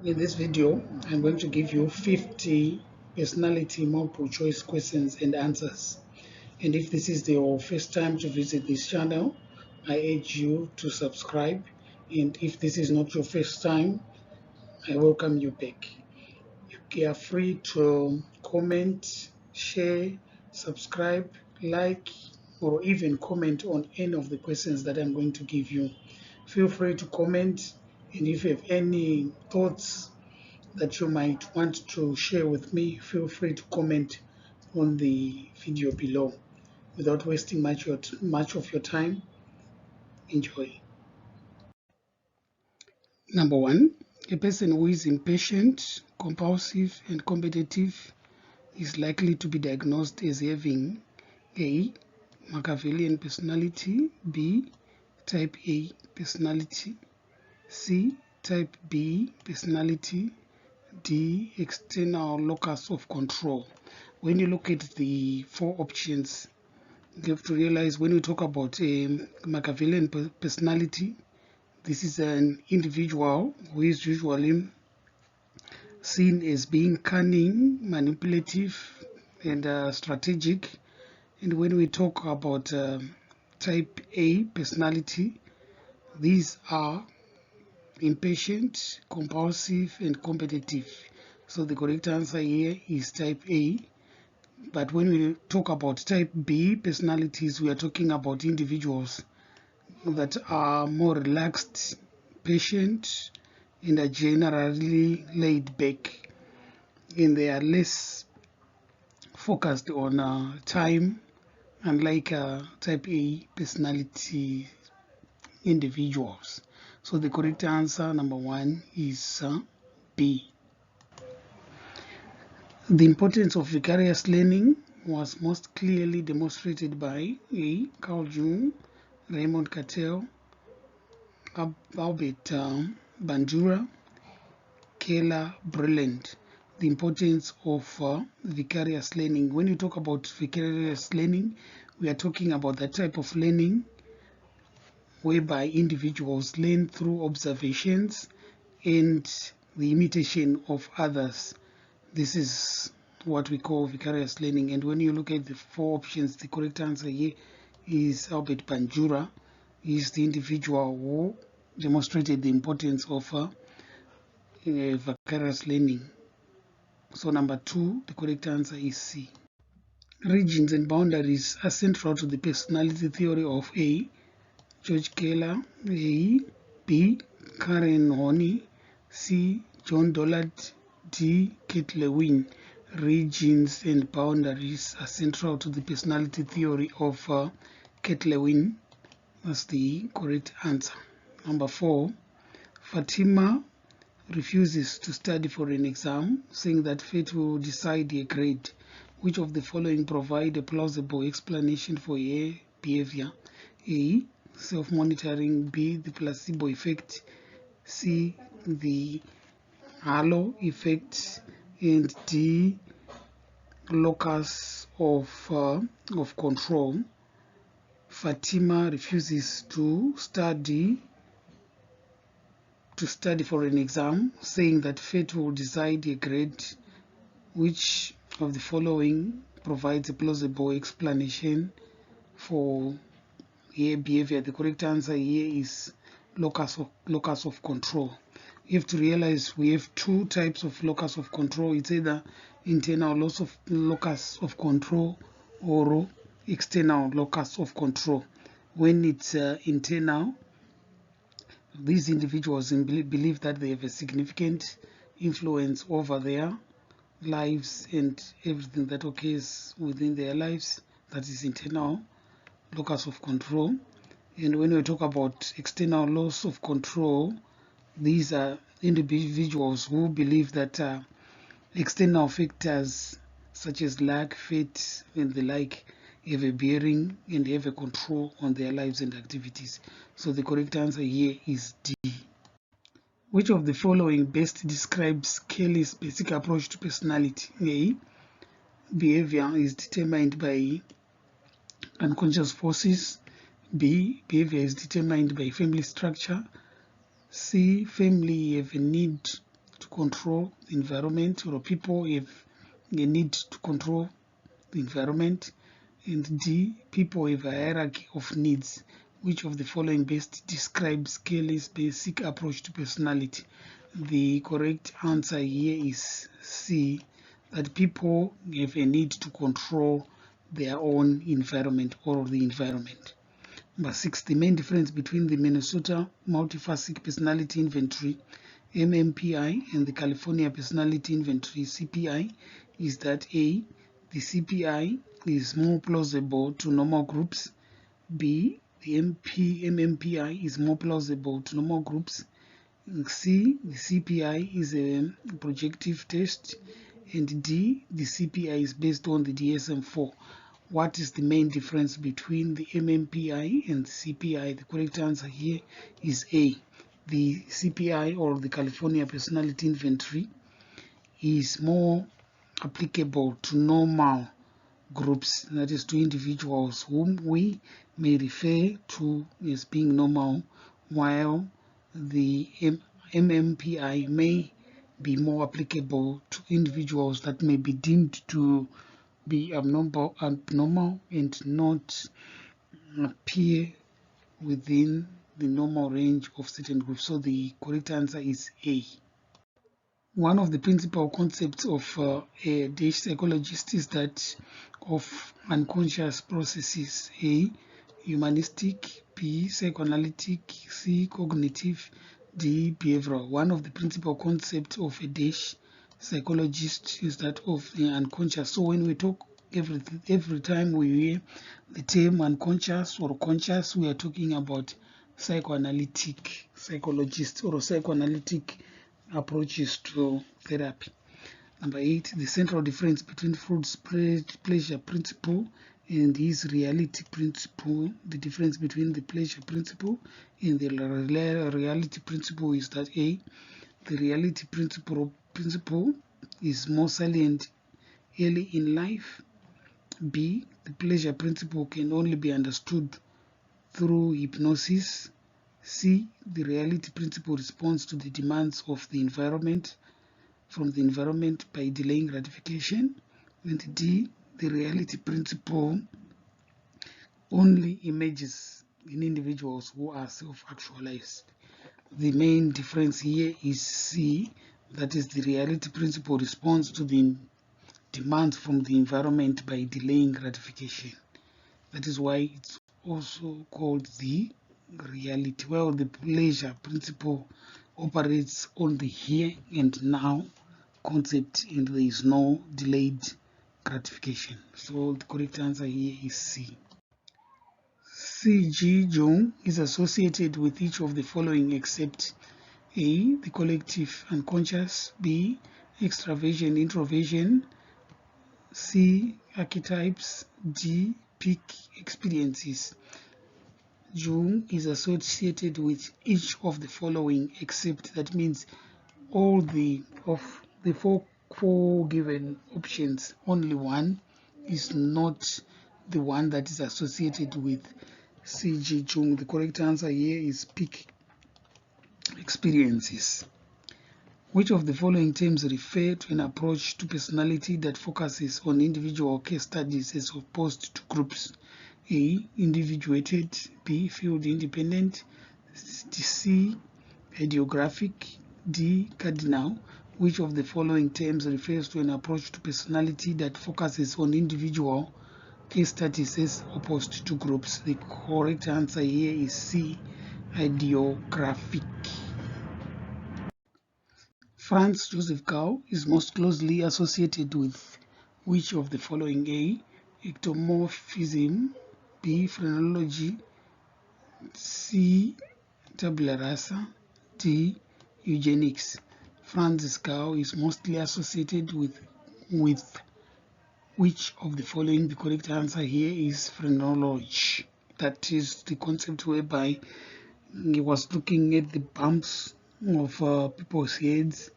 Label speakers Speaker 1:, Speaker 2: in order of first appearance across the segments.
Speaker 1: In this video, I'm going to give you 50 personality multiple choice questions and answers. And if this is your first time to visit this channel, I urge you to subscribe. And if this is not your first time, I welcome you back. You are free to comment, share, subscribe, like, or even comment on any of the questions that I'm going to give you. Feel free to comment, and if you have any thoughts that you might want to share with me, feel free to comment on the video below. Without wasting much of your time, enjoy. Number one, a person who is impatient, compulsive, and competitive is likely to be diagnosed as having A. Machiavellian personality, B. Type A personality, C. Type B personality, D. External locus of control. When you look at the four options, you have to realize when we talk about a Machiavellian personality, this is an individual who is usually seen as being cunning, manipulative, and strategic. And when we talk about type A personality, these are impatient, compulsive, and competitive. So the correct answer here is type A. But when we talk about type B personalities, we are talking about individuals that are more relaxed, patient, and are generally laid back, and they are less focused on time, unlike type A personality individuals. So the correct answer, number one, is B. The importance of vicarious learning was most clearly demonstrated by A. Carl Jung, Raymond Cattell, Albert Bandura, Keller, Brilliant. The importance of vicarious learning. When you talk about vicarious learning, we are talking about that type of learning whereby individuals learn through observations and the imitation of others. This is what we call vicarious learning. And when you look at the four options, the correct answer here is Albert Bandura. He is the individual who demonstrated the importance of vicarious learning. So number two, the correct answer is C. Regions and boundaries are central to the personality theory of A. George Keller, A. B. Karen Horney, C. John Dollard, D. Kate Lewin. Regions and boundaries are central to the personality theory of Kate Lewin. That's the correct answer. Number four, Fatima refuses to study for an exam, saying that fate will decide her grade. Which of the following provide a plausible explanation for her behavior? A. Self-monitoring. B. The placebo effect. C. The halo effect. And D. Locus of control. Fatima refuses to study for an exam, saying that fate will decide a grade. Which of the following provides a plausible explanation for her behavior? The correct answer here is locus of control. You have to realize we have two types of locus of control. It's either internal locus of control or external locus of control. When it's internal, these individuals believe that they have a significant influence over their lives and everything that occurs within their lives. That is internal locus of control. And when we talk about external loss of control, these are individuals who believe that external factors such as luck, fate, and the like have a bearing and have a control on their lives and activities. So the correct answer here is D. Which of the following best describes Kelly's basic approach to personality? A. Behavior is determined by unconscious forces. B. Behavior is determined by family structure. C. Family have a need to control the environment, or people have a need to control the environment. And D, people have a hierarchy of needs. Which of the following best describes Kelly's basic approach to personality? The correct answer here is C, that people have a need to control their own environment or the environment. Number 6, the main difference between the Minnesota Multifaceted Personality Inventory MMPI and the California Personality Inventory CPI is that A, the CPI is more plausible to normal groups. B, the MMPI is more plausible to normal groups. C, the CPI is a projective test. And D, the CPI is based on the DSM-4. What is the main difference between the MMPI and the CPI? The correct answer here is A. The CPI, or the California Personality Inventory, is more applicable to normal groups, that is to individuals whom we may refer to as being normal, while the MMPI may be more applicable to individuals that may be deemed to be abnormal and not appear within the normal range of certain groups. So the correct answer is A. One of the principal concepts of a Danish psychologist is that of unconscious processes: A, humanistic; B, psychoanalytic; C, cognitive; D, behavioral. One of the principal concepts of a Danish psychologist is that of the unconscious. So when we talk, every time we hear the term unconscious or conscious, we are talking about psychoanalytic psychologists or psychoanalytic approaches to therapy. Number 8, the central difference between Freud's pleasure principle and his reality principle. The difference between the pleasure principle and the reality principle is that A, the reality principle is more salient early in life. B, the pleasure principle can only be understood through hypnosis. C, the reality principle responds to the demands of the environment from the environment by delaying gratification. And D, the reality principle only emerges in individuals who are self-actualized. The main difference here is C, that is, the reality principle responds to the demands from the environment by delaying gratification. That is why it's also called the reality, while the pleasure principle operates on the here and now concept, and there is no delayed gratification. So the correct answer here is C. C.G. Jung is associated with each of the following except A, the collective unconscious; B, extraversion, introversion; C, archetypes; D, peak experiences. Jung is associated with each of the following except, that means all of the four given options, only one is not the one that is associated with C.G. Jung. The correct answer here is peak experiences. Which of the following terms refer to an approach to personality that focuses on individual case studies as opposed to groups? A, individuated; B, field independent; C, idiographic; D, cardinal. Which of the following terms refers to an approach to personality that focuses on individual case studies as opposed to groups? The correct answer here is C, idiographic. Franz Joseph Gall is most closely associated with which of the following? A, ectomorphism; B, phrenology; C, tabula rasa; D, eugenics. Franz Gall is mostly associated with which of the following? The correct answer here is phrenology. That is the concept whereby he was looking at the bumps of people's heads,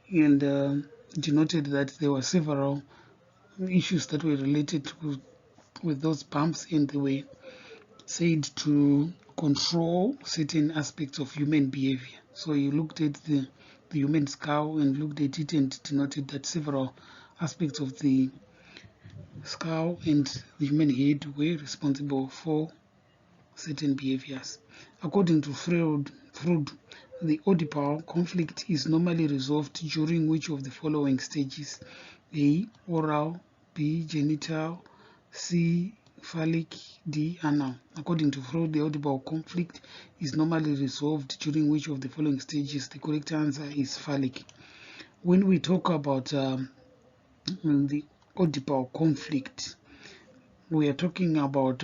Speaker 1: and denoted that there were several issues that were related with those bumps, and they were said to control certain aspects of human behavior. So he looked at the the human skull and looked at it and denoted that several aspects of the skull and the human head were responsible for certain behaviors. According to Freud, the Oedipal conflict is normally resolved during which of the following stages? A. Oral, B. Genital, C. Phallic, D. Anal. According to Freud, the Oedipal conflict is normally resolved during which of the following stages? The correct answer is phallic. When we talk about the Oedipal conflict, we are talking about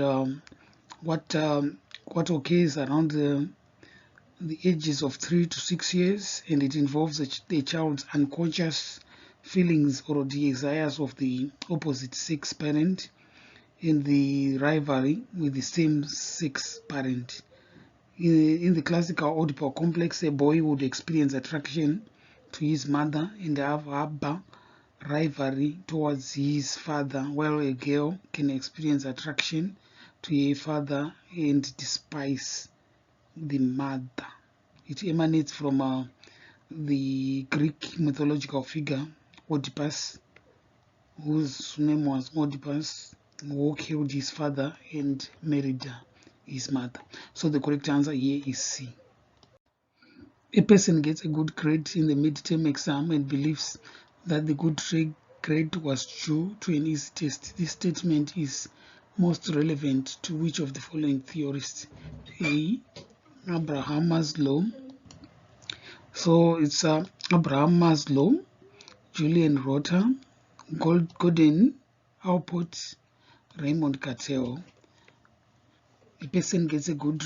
Speaker 1: what occurs around the ages of 3 to 6 years, and it involves the child's unconscious feelings or desires of the opposite sex parent in the rivalry with the same sex parent. In the classical Oedipal complex, a boy would experience attraction to his mother and have rivalry towards his father, while a girl can experience attraction to a father and despise the mother. It emanates from the Greek mythological figure Oedipus, whose name was Oedipus, who killed his father and married his mother. So the correct answer here is C. A person gets a good grade in the midterm exam and believes that the good grade was due to an easy test. This statement is most relevant to which of the following theorists? A. Abraham Maslow. So it's Abraham Maslow, Julian Rother, Gordon Allport, Raymond Cattell. A person gets a good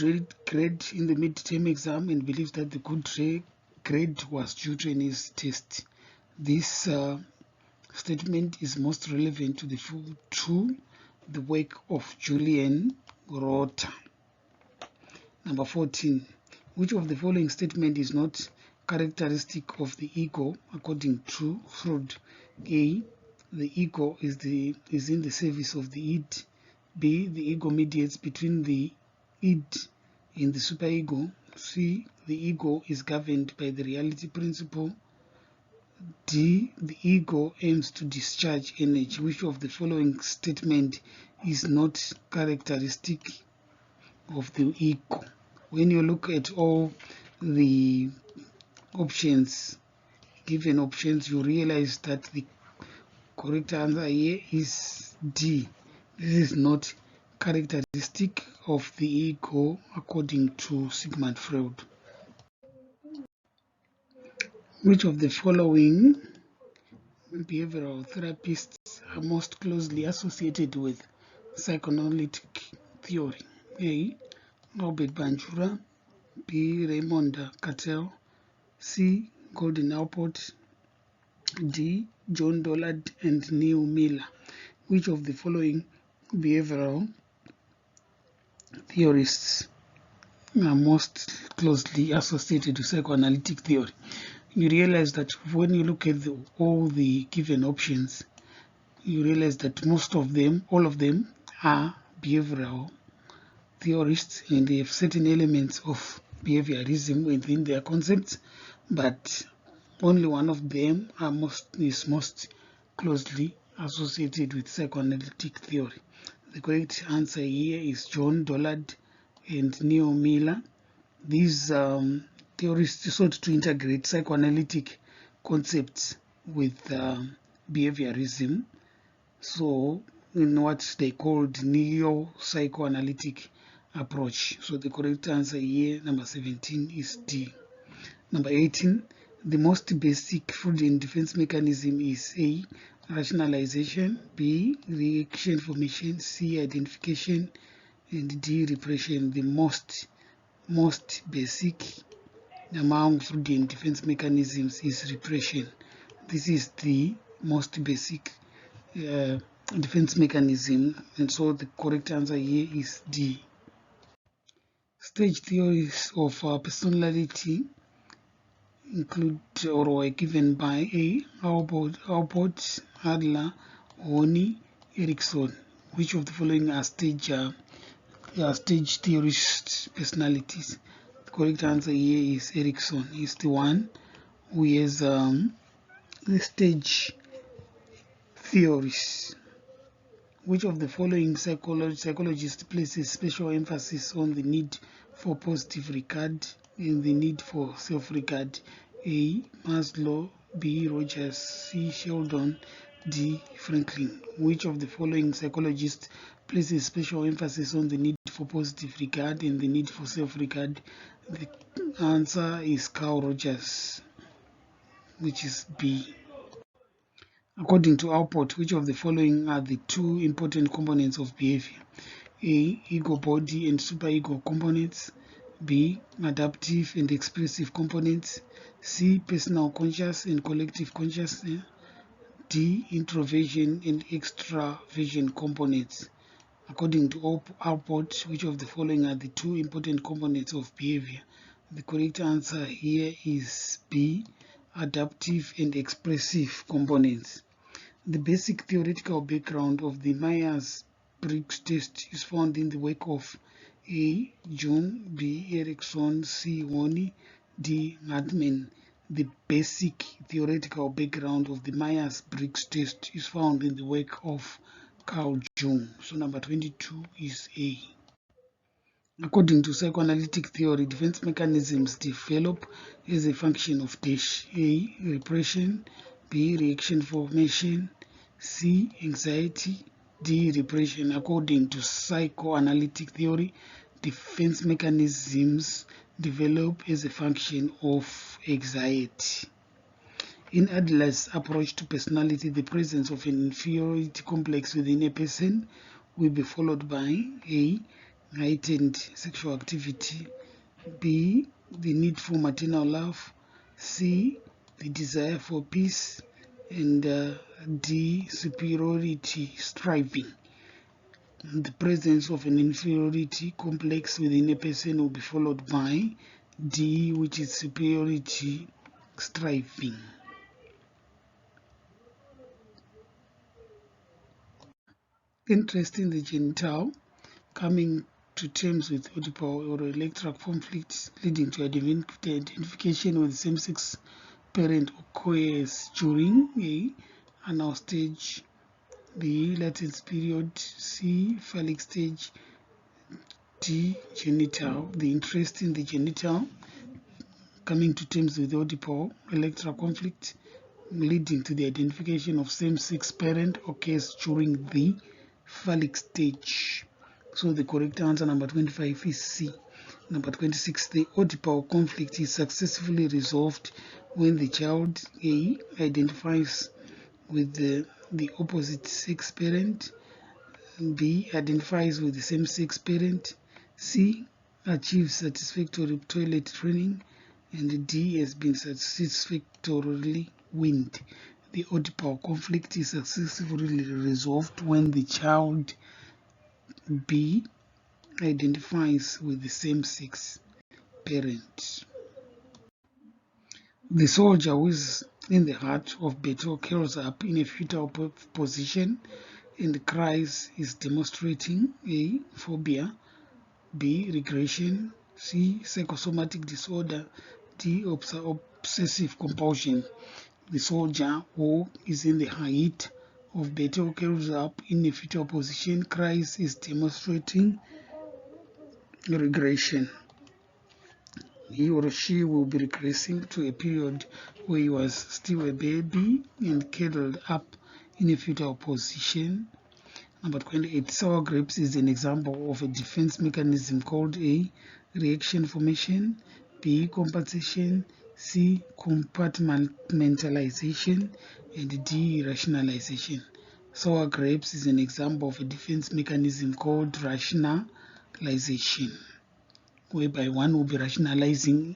Speaker 1: grade in the midterm exam and believes that the good grade was due to an easy test. This statement is most relevant to the work of Julian Rother. Number 14. Which of the following statement is not characteristic of the ego according to Freud? A. The ego is in the service of the id. B. The ego mediates between the id and the superego. C. The ego is governed by the reality principle. D. The ego aims to discharge energy. Which of the following statement is not characteristic of the ego? When you look at all the options, given options, you realize that the correct answer here is D. This is not characteristic of the ego according to Sigmund Freud. Which of the following behavioral therapists are most closely associated with psychoanalytic theory? A. Albert Bandura, B. Raymond Cattell, C. Gordon Allport, D. John Dollard and Neil Miller. Which of the following behavioral theorists are most closely associated with psychoanalytic theory? You realize that when you look at all the given options, you realize that all of them are behavioral theorists, and they have certain elements of behaviorism within their concepts, but only one of them is most closely associated with psychoanalytic theory. The correct answer here is John Dollard and Neil Miller. These theorists sought to integrate psychoanalytic concepts with behaviorism, so in what they called neo-psychoanalytic approach. So the correct answer here, number 17, is D. Number 18, the most basic Freudian defense mechanism is A. Rationalization, B. Reaction formation, C. Identification, and D. Repression. The most basic among Freudian defense mechanisms is repression. This is the most basic defense mechanism, and so the correct answer here is D. Stage theories of personality include or were given by A. Allport, Adler, Horney, Erickson. Which of the following are stage theorist personalities? The correct answer here is Erickson. He's the one who has the stage theories. Which of the following psychologists places special emphasis on the need for positive regard and the need for self-regard? A. Maslow, B. Rogers, C. Sheldon, D. Franklin. Which of the following psychologists places special emphasis on the need for positive regard and the need for self-regard? The answer is Carl Rogers, which is B. According to Alport, which of the following are the two important components of behavior? A. Ego body and superego components. B. Adaptive and expressive components. C. Personal conscious and collective consciousness. D. Introversion and extraversion components. According to Alport, which of the following are the two important components of behavior? The correct answer here is B. Adaptive and expressive components. The basic theoretical background of the Myers-Briggs test is found in the work of A. Jung, B. Erickson, C. Horney, D. Hartman. The basic theoretical background of the Myers-Briggs test is found in the work of Carl Jung. So number 22 is A. According to psychoanalytic theory, defense mechanisms develop as a function of dash. A. Repression, B. Reaction formation, C. Anxiety, D. Repression. According to psychoanalytic theory, defense mechanisms develop as a function of anxiety. In Adler's approach to personality, the presence of an inferiority complex within a person will be followed by A. Heightened sexual activity, B. The need for maternal love, C. The desire for peace, and D. Superiority striving. The presence of an inferiority complex within a person will be followed by D, which is superiority striving. Interest in the genital, coming to terms with Oedipal or electoral conflicts leading to identification with same-sex parent occurs during A. Anal stage, B. Latent period, C. Phallic stage, D. Genital. The interest in the genital, coming to terms with Oedipal electoral conflict leading to the identification of same-sex parent occurs during the phallic stage. So the correct answer, number 25, is C. Number 26, the Oedipal conflict is successfully resolved when the child A. identifies with the opposite sex parent, B. identifies with the same sex parent, C. achieves satisfactory toilet training, and D. has been satisfactorily weaned. The Oedipal conflict is successfully resolved when the child B identifies with the same-sex parent. The soldier who is in the heart of battle curls up in a fetal position and cries is demonstrating A. Phobia, B. Regression, C. Psychosomatic disorder, D. Obsessive compulsion. The soldier who is in the height of battle curls up in a fetal position, cries is demonstrating regression. He or she will be regressing to a period where he was still a baby and curled up in a fetal position. Number 28, sour grapes is an example of a defense mechanism called A. Reaction formation, B. Compensation, C. Compartmentalization, and D. Rationalization. Sour grapes is an example of a defense mechanism called rationalization, whereby one will be rationalizing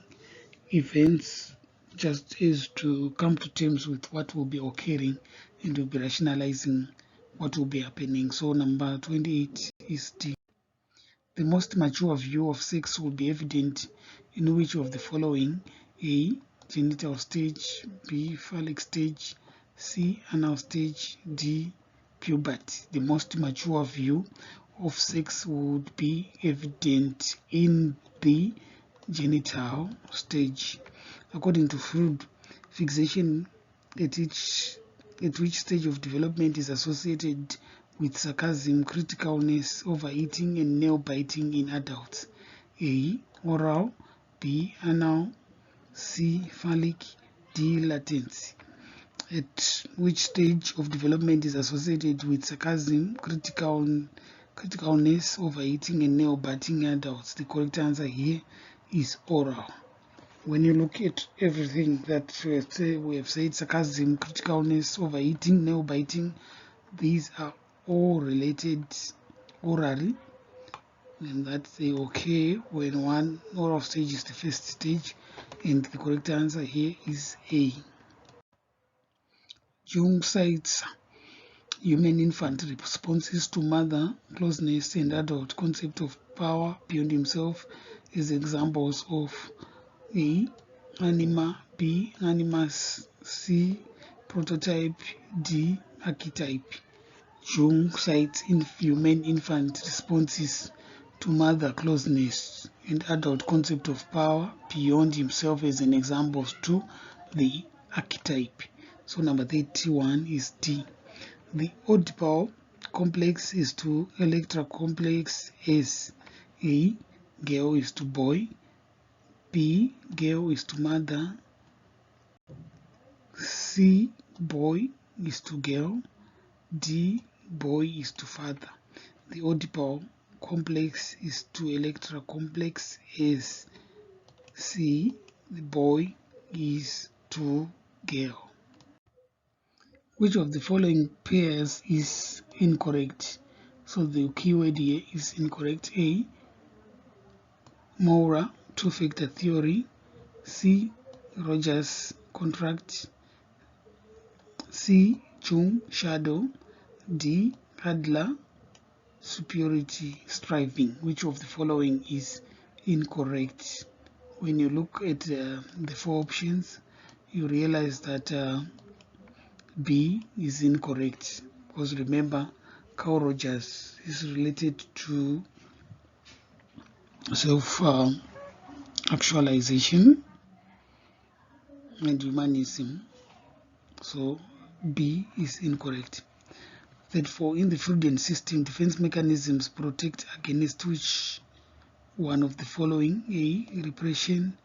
Speaker 1: events just as to come to terms with what will be occurring, and will be rationalizing what will be happening. So number 28 is D. The most mature view of sex will be evident in which of the following? A. Genital stage, B. Phallic stage, C. Anal stage, D. Puberty. The most mature view of sex would be evident in the genital stage. According to Freud, Fixation at which stage of development is associated with sarcasm, criticalness, overeating, and nail biting in adults? A. Oral. B. Anal. C. Phallic. D. Latency. At which stage of development is associated with sarcasm, criticalness, overeating, and nail biting in adults? The correct answer here is oral. When you look at everything that we have said, sarcasm, criticalness, overeating, nail biting, these are all related orally, and that they occur when one oral stage is the first stage, and the correct answer here is A. Jung cites human-infant responses to mother closeness and adult concept of power beyond himself as examples of A. Anima, B. Animus, C. Prototype, D. Archetype. Jung cites human-infant responses to mother closeness and adult concept of power beyond himself as an example to the archetype. So number 31 is D. The Oedipal complex is to Electra complex as A. Girl is to boy, B. Girl is to mother, C. Boy is to girl, D. Boy is to father. The Oedipal complex is to Electra complex as C. The boy is to girl. Which of the following pairs is incorrect? So the keyword here is incorrect. A. Mora two-factor theory. C. Rogers contract. C. Jung shadow. D. Adler superiority striving. Which of the following is incorrect? When you look at the four options, you realize that B is incorrect, because remember, Carl Rogers is related to self-actualization and humanism, so B is incorrect. Therefore, in the Freudian system, defense mechanisms protect against which one of the following? A. Repression,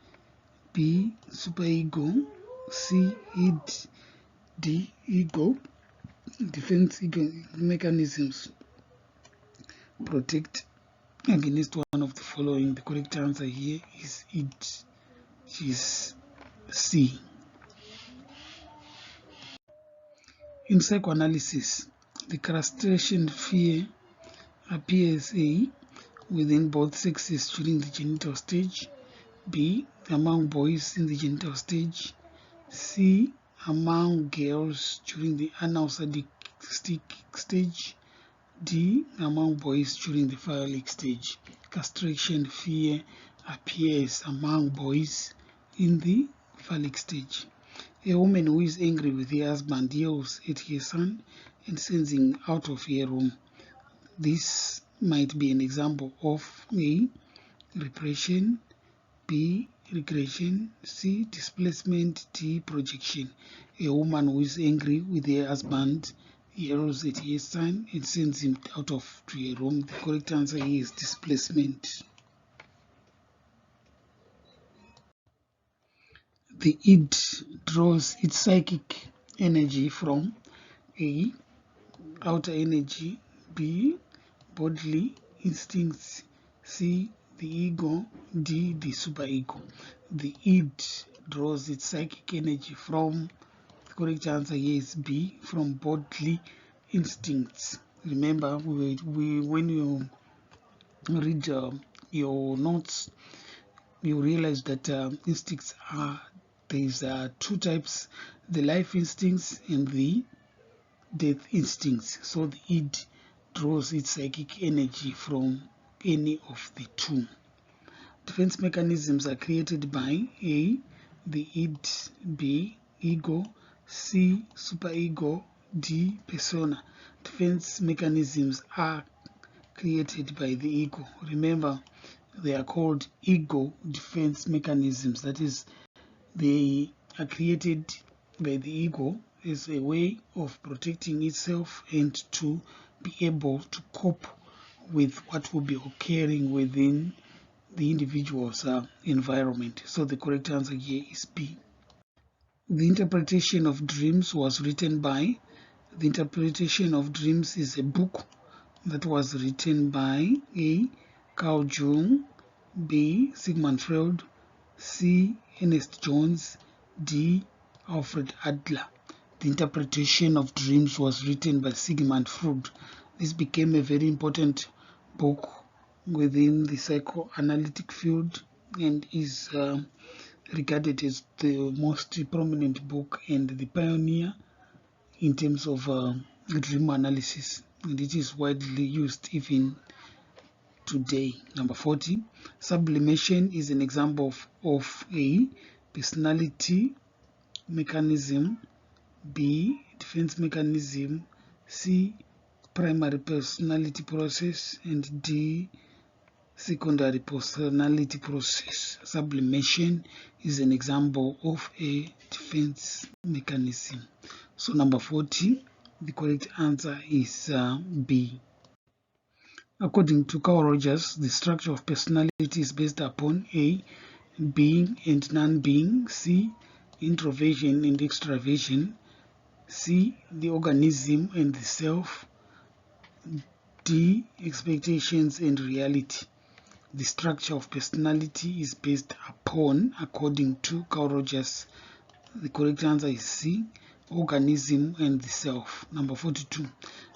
Speaker 1: B. Superego, C. Id, D. Ego. Defense mechanisms protect against one of the following. The correct answer here is it, which is C. In psychoanalysis, the castration fear appears A. within both sexes during the genital stage, B. among boys in the genital stage, C. among girls during the anal sadistic stage, D. among boys during the phallic stage. Castration fear appears among boys in the phallic stage. A woman who is angry with her husband yells at her son and sends him out of her room. This might be an example of A. repression, B. regression, C. displacement, D. projection. A woman who is angry with her husband yells at her son and sends him out of to a room. The correct answer here is displacement. The id draws its psychic energy from A. outer energy, B. bodily instincts, C. the ego, D. the superego. The id draws its psychic energy from, the correct answer here is B, from bodily instincts. Remember, when you read your notes, you realize that instincts are, there's two types, the life instincts and the death instincts. So the id draws its psychic energy from any of the two. Defense mechanisms are created by A. the id, B. ego, C. superego, D. persona. Defense mechanisms are created by the ego. Remember, they are called ego defense mechanisms. That is, they are created by the ego as a way of protecting itself and to be able to cope with what will be occurring within the individual's environment. So the correct answer here is B. The interpretation of dreams was written by. The interpretation of dreams is a book that was written by A. Carl Jung, B. Sigmund Freud, C. Ernest Jones, D. Alfred Adler. The interpretation of dreams was written by Sigmund Freud. This became a very important book within the psychoanalytic field and is regarded as the most prominent book and the pioneer in terms of dream analysis, and it is widely used even today. Number 40, sublimation is an example of A. Personality mechanism, B. Defense mechanism, C. Primary personality process, and D. Secondary personality process. Sublimation is an example of a defense mechanism. So number 40, the correct answer is B. According to Carl Rogers, the structure of personality is based upon A. Being and non-being, C. Introversion and extraversion, C. The organism and the self, D. Expectations and reality. The structure of personality is based upon, according to Carl Rogers, the correct answer is C. Organism and the self. Number 42.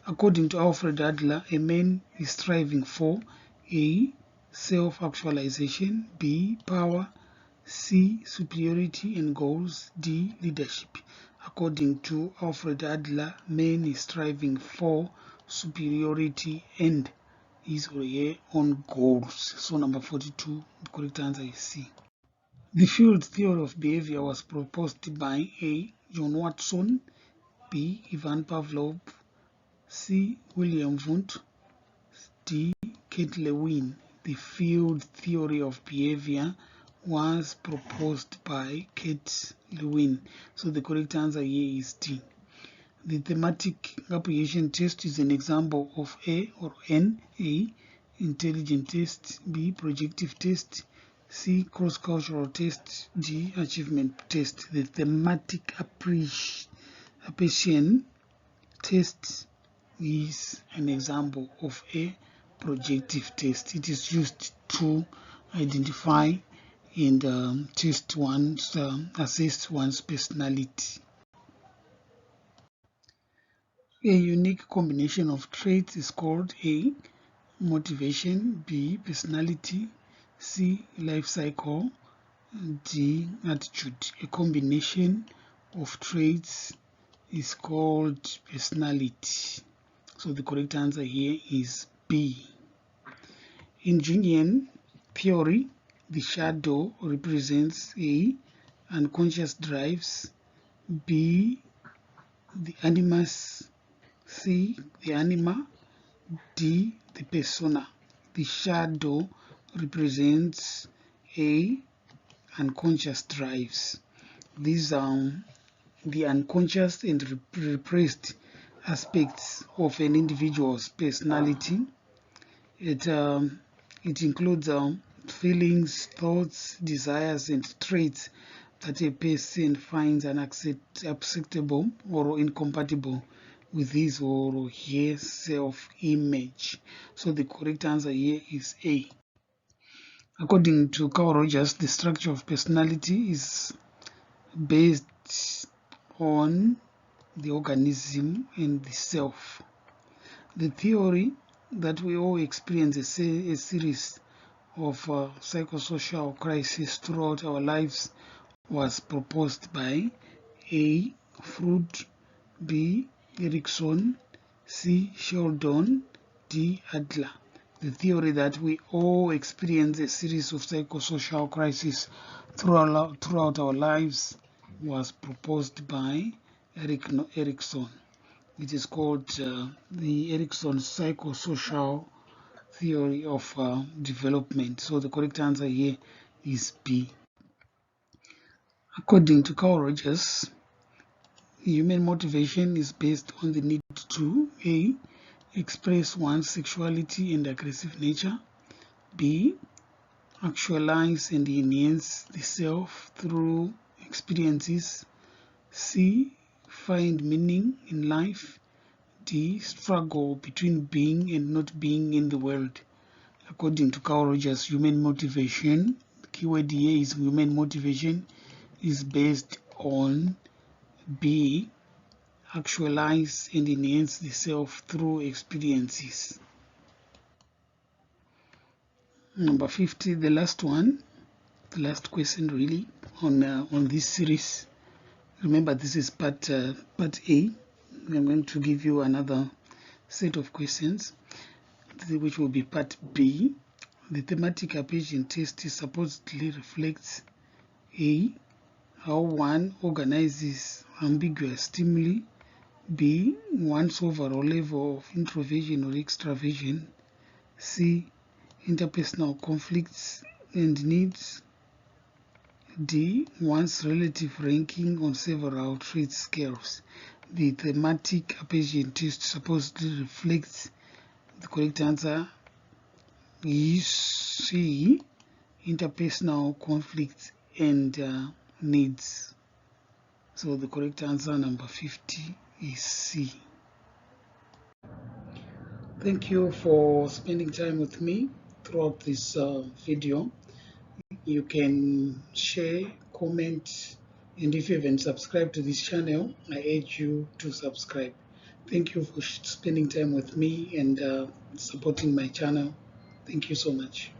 Speaker 1: According to Alfred Adler, a man is striving for A. Self-actualization, B. Power, C. Superiority and goals, D. Leadership. According to Alfred Adler, man is striving for superiority and his or her own goals. So number 42, the correct answer is C. The field theory of behavior was proposed by A. John Watson, B. Ivan Pavlov, C. William Wundt, D. Kate Lewin. The field theory of behavior was proposed by Kate Lewin. So the correct answer here is D. The thematic apprehension test is an example of A or N. A. Intelligent test, B. Projective test, C. Cross-cultural test, D. Achievement test. The thematic apprehension test is an example of a projective test. It is used to identify and test one's, assess one's personality. A unique combination of traits is called A. Motivation, B. Personality, C. Life cycle, D. Attitude. A combination of traits is called personality. So the correct answer here is B. In Jungian theory, the shadow represents A. Unconscious drives, B. The animus, C. The anima, D. The persona. The shadow represents A. Unconscious drives. These are the unconscious and repressed aspects of an individual's personality. It includes feelings, thoughts, desires, and traits that a person finds unacceptable or incompatible with his or her self-image. So the correct answer here is A. According to Carl Rogers, the structure of personality is based on the organism and the self. The theory that we all experience a series of psychosocial crises throughout our lives was proposed by A. Freud, B. Erikson, C. Sheldon, D. Adler. The theory that we all experience a series of psychosocial crises throughout our lives was proposed by Erikson. It is called the Erikson psychosocial theory of development. So the correct answer here is B. According to Carl Rogers, human motivation is based on the need to A. Express one's sexuality and aggressive nature, B. Actualize and enhance the self through experiences, C. Find meaning in life, D. Struggle between being and not being in the world. According to Carl Rogers, human motivation, the keyword here is human motivation, is based on B. Actualize and enhance the self through experiences. Number 50, the last one, the last question really on this series. Remember, this is part A. I'm going to give you another set of questions, which will be part B. The thematic appraisal test supposedly reflects A. How one organizes ambiguous stimuli, B. One's overall level of introversion or extraversion, C. Interpersonal conflicts and needs, D. One's relative ranking on several trait scales. The thematic appraisal test supposedly reflects, the correct answer is C. Interpersonal conflicts and needs. So the correct answer, number 50, is C. Thank you for spending time with me throughout this video. You can share, comment, and if you haven't subscribed to this channel, I urge you to subscribe. Thank you for spending time with me and supporting my channel. Thank you so much.